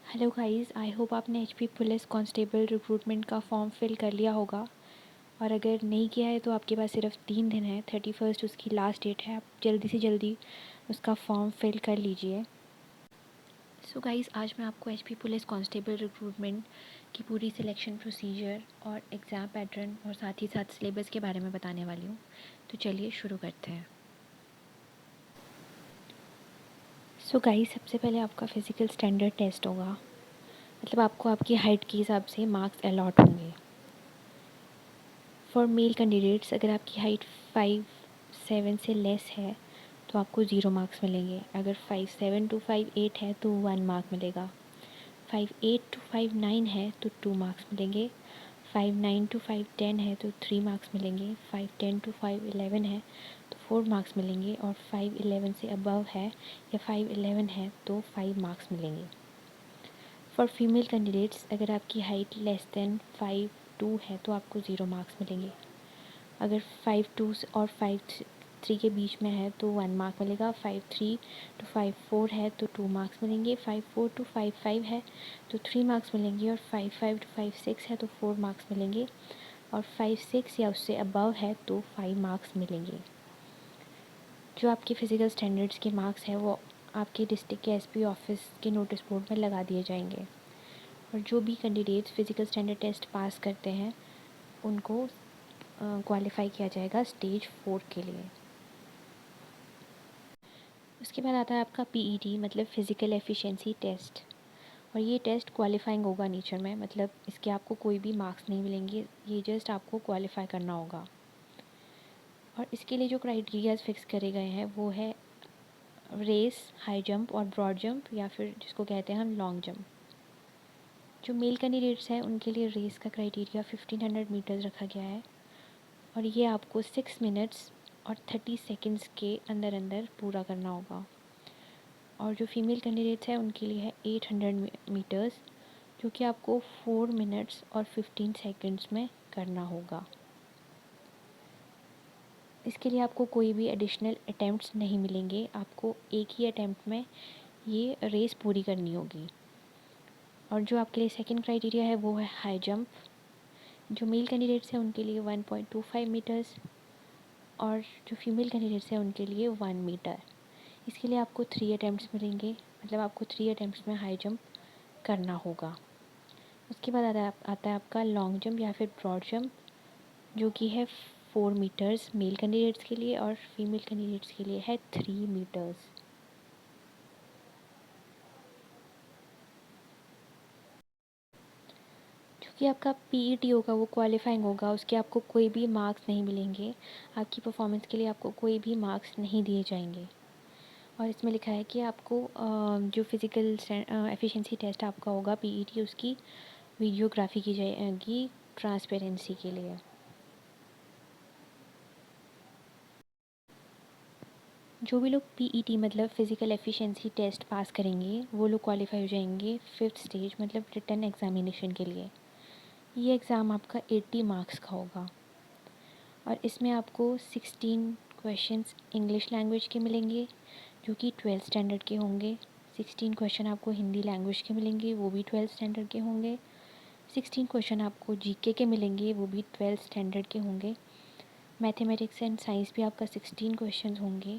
Hello guys, I hope आपने HP police constable recruitment का form fill कर लिया होगा। और अगर नहीं किया है तो आपके पास सिर्फ 3 दिन है, 31 उसकी लास्ट डेट है। आप जल्दी से जल्दी उसका फॉर्म फिल कर लीजिए। सो गाइस, आज मैं आपको एचपी पुलिस कांस्टेबल रिक्रूटमेंट की पूरी सिलेक्शन प्रोसीजर और एग्ज़ाम पैटर्न और साथ ही साथ सिलेबस के बारे में बताने वाली हूँ। तो चलिए शुरू करते हैं। सो गाइस, सबसे पहले आपका फ़िज़िकल स्टैंडर्ड टेस्ट होगा। मतलब आपको आपकी हाइट के हिसाब से मार्क्स अलॉट होंगे। फॉर मेल कैंडिडेट्स, अगर आपकी हाइट 5'7" से लेस है तो आपको 0 मार्क्स मिलेंगे। अगर 5'7" to 5'8" है तो 1 मार्क मिलेगा। 5'8" to 5'9" है तो 2 मार्क्स मिलेंगे। 5'9" to 5'10" है तो 3 मार्क्स मिलेंगे। 5'10" to 5'11" है तो 4 मार्क्स मिलेंगे। और 5'11" से अबव है या 5'11" है तो 5 मार्क्स मिलेंगे। फॉर फीमेल कैंडिडेट्स, अगर आपकी हाइट लेस देन 5'2" है तो आपको 0 मार्क्स मिलेंगे। अगर 5'2" और 5'3" के बीच में है तो 1 मार्क मिलेगा। 5'3" to 5'4" है तो 2 मार्क्स मिलेंगे। 5'4" to 5'5" है तो 3 मार्क्स मिलेंगे। और 5'5" to 5'6" है तो 4 मार्क्स मिलेंगे। और 5'6" या उससे अबव है तो 5 मार्क्स मिलेंगे। जो आपके फ़िज़िकल स्टैंडर्ड्स के मार्क्स हैं वो आपके डिस्ट्रिक्ट के एसपी ऑफिस के नोटिस बोर्ड में लगा दिए जाएंगे। और जो भी candidates physical standard test pass करते हैं उनको क्वालिफ़ाई किया जाएगा स्टेज 4 के लिए। उसके बाद आता है आपका पीईटी, मतलब फ़िज़िकल एफिशिएंसी टेस्ट। और ये टेस्ट क्वालिफाइंग होगा नेचर में, मतलब इसके आपको कोई भी मार्क्स नहीं मिलेंगे, ये जस्ट आपको क्वालिफाई करना होगा। और इसके लिए जो क्राइटेरियाज फिक्स करे गए हैं वो है रेस, हाई जंप और ब्रॉड जंप, या फिर जिसको कहते हैं हम लॉन्ग जंप। जो मेल कैंडिडेट्स हैं उनके लिए रेस का क्राइटेरिया 1500 मीटर्स रखा गया है। और ये आपको 6 मिनट्स और 30 सेकेंड्स के अंदर अंदर पूरा करना होगा। और जो फीमेल कैंडिडेट्स हैं उनके लिए है 800 मीटर्स, जो कि आपको 4 मिनट्स और 15 सेकेंड्स में करना होगा। इसके लिए आपको कोई भी एडिशनल अटैम्प्ट्स नहीं मिलेंगे, आपको एक ही अटैम्प्ट में ये रेस पूरी करनी होगी। और जो आपके लिए सेकंड क्राइटेरिया है वो है हाई जंप। जो मेल कैंडिडेट्स हैं उनके लिए 1.25 मीटर्स और जो फीमेल कैंडिडेट्स हैं उनके लिए 1 मीटर। इसके लिए आपको 3 अटैम्प्ट्स मिलेंगे, मतलब आपको 3 अटैम्प्ट्स में हाई जंप करना होगा। उसके बाद आता है आपका लॉन्ग जंप या फिर ब्रॉड जंप, जो कि है 4 मीटर्स मेल कैंडिडेट्स के लिए और फीमेल कैंडिडेट्स के लिए है 3 मीटर्स। जो कि आपका पीईटी होगा वो क्वालिफाइंग होगा, उसके आपको कोई भी मार्क्स नहीं मिलेंगे। आपकी परफॉर्मेंस के लिए आपको कोई भी मार्क्स नहीं दिए जाएंगे। और इसमें लिखा है कि आपको जो फिज़िकल एफिशिएंसी टेस्ट आपका होगा पीईटी, उसकी वीडियोग्राफी की जाएगी ट्रांसपेरेंसी के लिए। जो भी लोग पीईटी मतलब फ़िज़िकल एफिशिएंसी टेस्ट पास करेंगे वो लोग क्वालिफाई हो जाएंगे 5th स्टेज मतलब रिटन एग्ज़ामिनेशन के लिए। ये एग्ज़ाम आपका 80 मार्क्स का होगा। और इसमें आपको 16 क्वेश्चंस इंग्लिश लैंग्वेज के मिलेंगे, जो कि 12th स्टैंडर्ड के होंगे। 16 क्वेश्चन आपको हिंदी लैंग्वेज के मिलेंगे, वो भी 12th स्टैंडर्ड के होंगे। 16 क्वेश्चन आपको जीके के मिलेंगे, वो भी 12th स्टैंडर्ड के होंगे। मैथमेटिक्स एंड साइंस भी आपका 16 क्वेश्चन होंगे,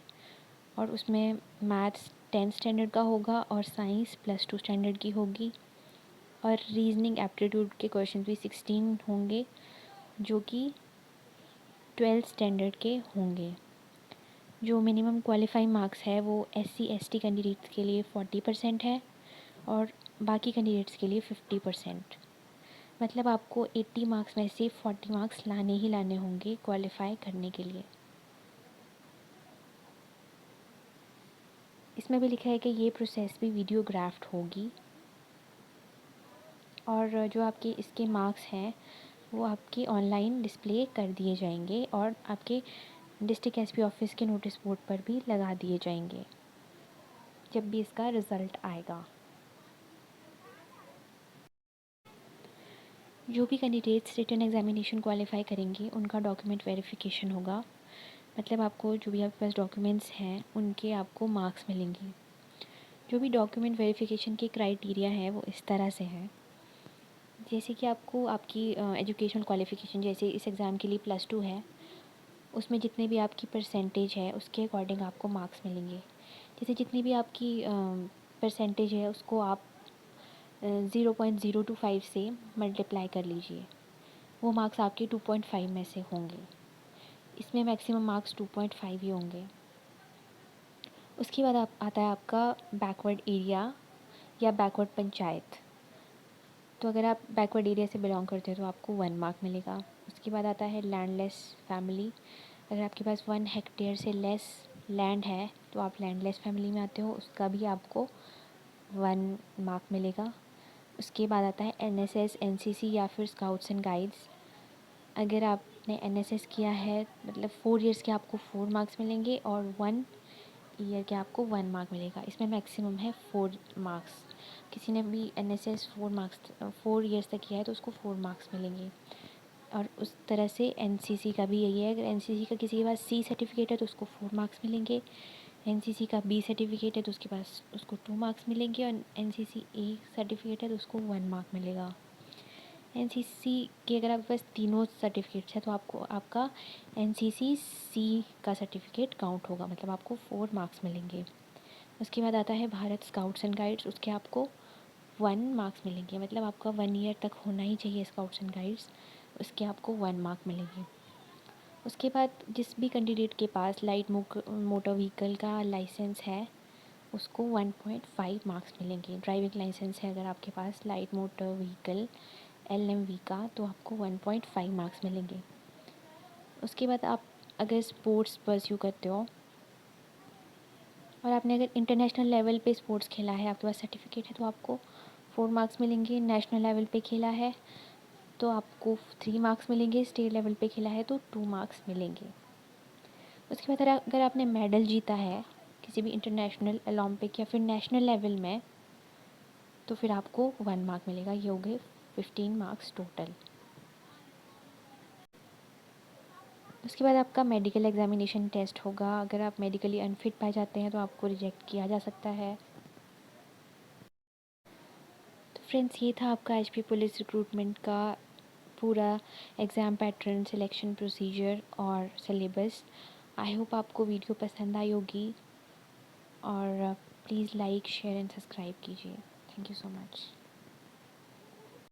और उसमें मैथ्स 10th स्टैंडर्ड का होगा और साइंस +2 स्टैंडर्ड की होगी। और रीजनिंग एप्टीट्यूड के क्वेश्चन भी 16 होंगे, जो कि 12th स्टैंडर्ड के होंगे। जो मिनिमम क्वालिफाइंग मार्क्स है वो SC/ST कैंडिडेट्स के लिए 40% है और बाकी कैंडिडेट्स के लिए 50%। मतलब आपको 80 मार्क्स में से 40 मार्क्स लाने ही लाने होंगे क्वालिफाई करने के लिए। इसमें भी लिखा है कि ये प्रोसेस भी वीडियोग्राफ्ड होगी। और जो आपके इसके मार्क्स हैं वो आपके ऑनलाइन डिस्प्ले कर दिए जाएंगे और आपके डिस्ट्रिक्ट एसपी ऑफिस के नोटिस बोर्ड पर भी लगा दिए जाएंगे जब भी इसका रिज़ल्ट आएगा। जो भी कैंडिडेट्स रिटन एग्जामिनेशन क्वालिफाई करेंगे उनका डॉक्यूमेंट वेरिफिकेशन होगा, मतलब आपको जो भी आपके पास डॉक्यूमेंट्स हैं उनके आपको मार्क्स मिलेंगे। जो भी डॉक्यूमेंट वेरिफिकेशन के क्राइटेरिया है वो इस तरह से है, जैसे कि आपको आपकी एजुकेशन क्वालिफ़िकेशन, जैसे इस एग्ज़ाम के लिए +2 है, उसमें जितने भी आपकी परसेंटेज है उसके अकॉर्डिंग आपको मार्क्स मिलेंगे। जैसे जितनी भी आपकी परसेंटेज है उसको आप 0.025 से मल्टीप्लाई कर लीजिए, वो मार्क्स आपके 2.5 में से होंगे। इसमें मैक्सिमम मार्क्स 2.5 ही होंगे। उसके बाद आप आता है आपका बैकवर्ड एरिया या बैकवर्ड पंचायत। तो अगर आप बैकवर्ड एरिया से बिलोंग करते हो तो आपको 1 मार्क मिलेगा। उसके बाद आता है लैंडलेस फैमिली। अगर आपके पास 1 हेक्टेयर से लेस लैंड है तो आप लैंडलेस फैमिली में आते हो, उसका भी आपको 1 मार्क मिलेगा। उसके बाद आता है एनएसएस, एनसीसी या फिर स्काउट्स एंड गाइड्स। अगर आपने एनएसएस किया है मतलब 4 इयर्स के आपको 4 मार्क्स मिलेंगे और 1 ईयर के आपको 1 मार्क मिलेगा। इसमें मैक्सिमम है 4 मार्क्स। किसी ने भी एनएसएस 4 इयर्स तक किया है तो उसको 4 मार्क्स मिलेंगे। और उस तरह से एनसीसी का भी यही है। अगर एनसीसी का किसी के पास सी सर्टिफिकेट है तो उसको 4 मार्क्स मिलेंगे। एनसीसी का बी सर्टिफिकेट है तो उसके पास उसको 2 मार्क्स मिलेंगे। और एनसीसी ए सर्टिफिकेट है तो उसको 1 मार्क मिलेगा। एनसीसी के अगर आपके पास तीनों सर्टिफिकेट्स हैं तो आपको आपका एनसीसी सी का सर्टिफिकेट काउंट होगा, मतलब आपको 4 मार्क्स मिलेंगे। उसके बाद आता है भारत स्काउट्स एंड गाइड्स, उसके आपको 1 मार्क्स मिलेंगे, मतलब आपका 1 ईयर तक होना ही चाहिए स्काउट्स एंड गाइड्स, उसके आपको 1 मार्क मिलेंगे। उसके बाद जिस भी कैंडिडेट के पास लाइट मोटर व्हीकल का लाइसेंस है उसको 1.5 मार्क्स मिलेंगे। ड्राइविंग लाइसेंस है अगर आपके पास लाइट मोटर व्हीकल LMV का तो आपको 1.5 मार्क्स मिलेंगे। उसके बाद आप अगर स्पोर्ट्स परस्यू करते हो और आपने अगर इंटरनेशनल लेवल पे स्पोर्ट्स खेला है, आपके पास सर्टिफिकेट है, तो आपको 4 मार्क्स मिलेंगे। नेशनल लेवल पे खेला है तो आपको 3 मार्क्स मिलेंगे। स्टेट लेवल पे खेला है तो 2 मार्क्स मिलेंगे। उसके बाद अगर आपने मेडल जीता है किसी भी इंटरनेशनल, ओलंपिक या फिर नेशनल लेवल में तो फिर आपको 1 मार्क मिलेगा। ये हो गए 15 मार्क्स टोटल। उसके बाद आपका मेडिकल एग्जामिनेशन टेस्ट होगा। अगर आप मेडिकली अनफिट पाए जाते हैं तो आपको रिजेक्ट किया जा सकता है। तो फ्रेंड्स, ये था आपका HP पुलिस रिक्रूटमेंट का पूरा एग्ज़ाम पैटर्न, सिलेक्शन प्रोसीजर और सिलेबस। आई होप आपको वीडियो पसंद आई होगी और please like, share and subscribe कीजिए। Thank you so much.